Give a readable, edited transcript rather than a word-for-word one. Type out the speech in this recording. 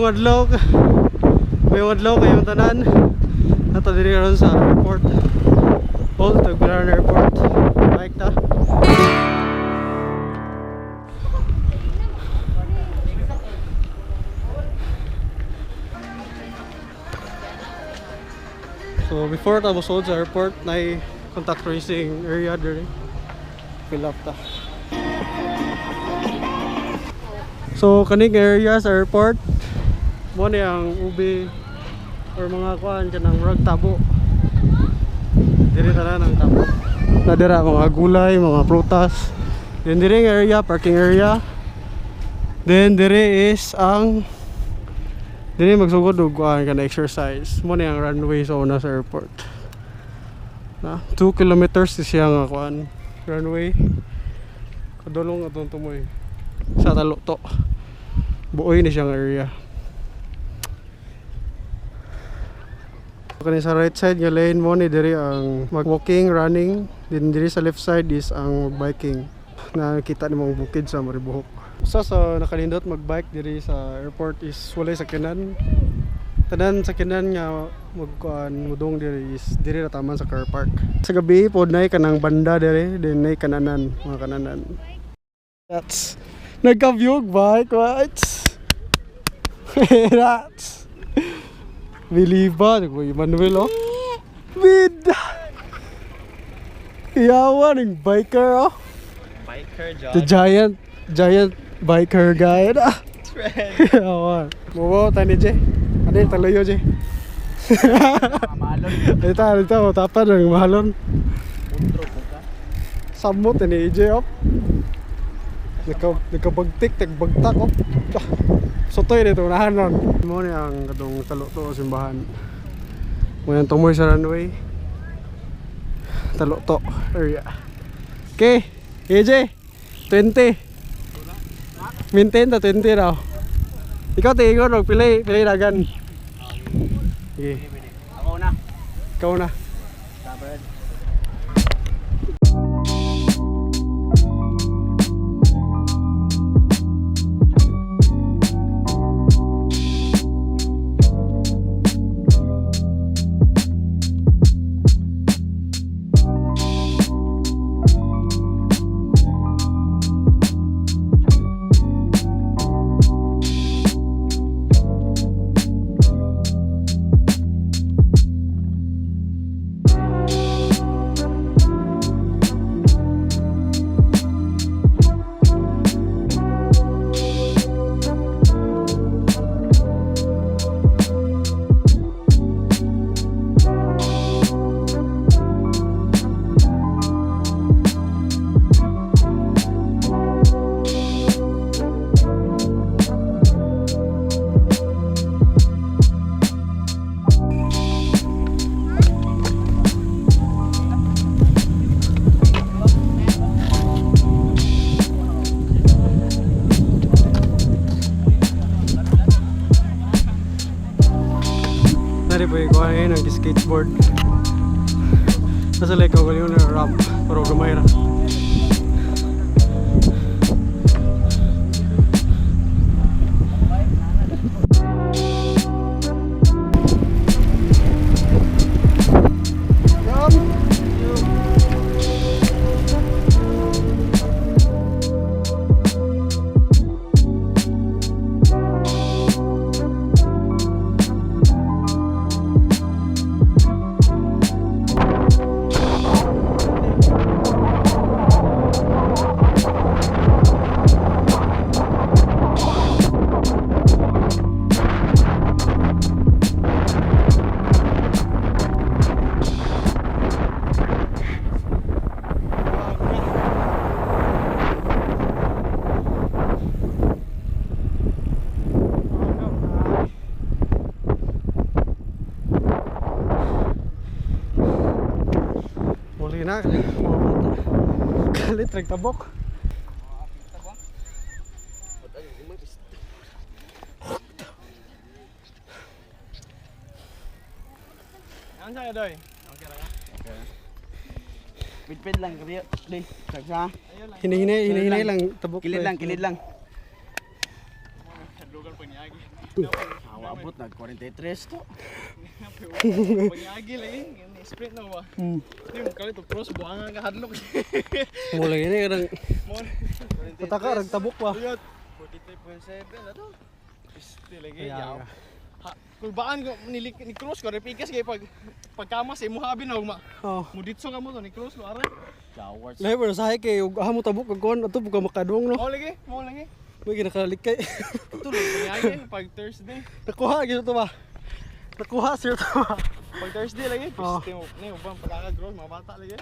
Mayong adlaw kayong tanan. Nato diri karon sa airport. Old Tagbilaran Airport. Bike ta. So before ta mosod sa airport, nay contact tracing area diri. Fill up ta. So kaning area sa airport mo ni ang ubi or mga kuan kanang rag tabo. Diri tanan ang tabo. Nadira mga gulay, mga prutas. Then diri ang area, parking area. Then diri is ang dili magsugod og kuan kana exercise. Mo ni ang runway sa una sa airport. Na 2 kilometers siya nga kuan runway. Kadulong atong tumoy sa Talukto. Buoy ni siyang area. Kani sa right side nga lane mo ni diri ang mag-walking, running. Then diri sa left side is ang biking. Nakita nimong bukid sa Maribohok. Sa nakalindot magbike diri sa airport is walay sakyanan. Tanan sakyanan nga mudong diri is diri ra taman sa car park. Sa gabi pod nay kanang banda diri, then nay kananan, mga kananan. That's nagka-view bike, right? That's Biliba, ko Manuel oh. Bida. Yawa ning biker oh. Biker John. The giant biker guy na. Friend. Yawa. Mo tani je. Ade taloyo je. Mamalon. Ito tapan ng mahalon. Utro ko ka. Samot ni je op. Nagkabagtik, nagbagtak op. Sotoy dito unahan ron. Mo ni ang katong Talukto simbahan. Mo yang tumoy sa runway. Talukto area. Okay, AJ 20. Maintain ta 20 raw. Ikaw tingon og pili dagan. Okay. Ako na. Ikaw na. Sabred. Nari po yung kuhanin ng skateboard. Nasa like ako yung ramp pero gamay na. Na kalit tabok. Ano sa doy? Okay ra ka? Okay. Pit lang kariyo, please. Sagsa. Hinahinay lang tabok. Kilid lang. Hadlugan pa niya. Abot nag 43 to. Pag-agi lagi, sprint na ba? Hindi mo kalit to cross buang nga hadlok. Mula ini kadang Mo. pataka nagtabok pa. 43.7 na to. Piste lagi Kaya yaw. nga. Ha, kulbaan ko ni cross ko repikas kay pagkamas imo habi na ugma. Oh. Muditso ka mo to ni cross ko ara. Showers. Lahi pero sa kay ug amo tabok kag kon ato buka makadong no. Mo lagi. May ginakalikay. Tulog pag-agi pag Thursday. Nakuha gyud to ba? Nakuha sir to ba? Pag Thursday lagi, Oh. piste mo. Ni ubang pagka-grow mga bata lagi.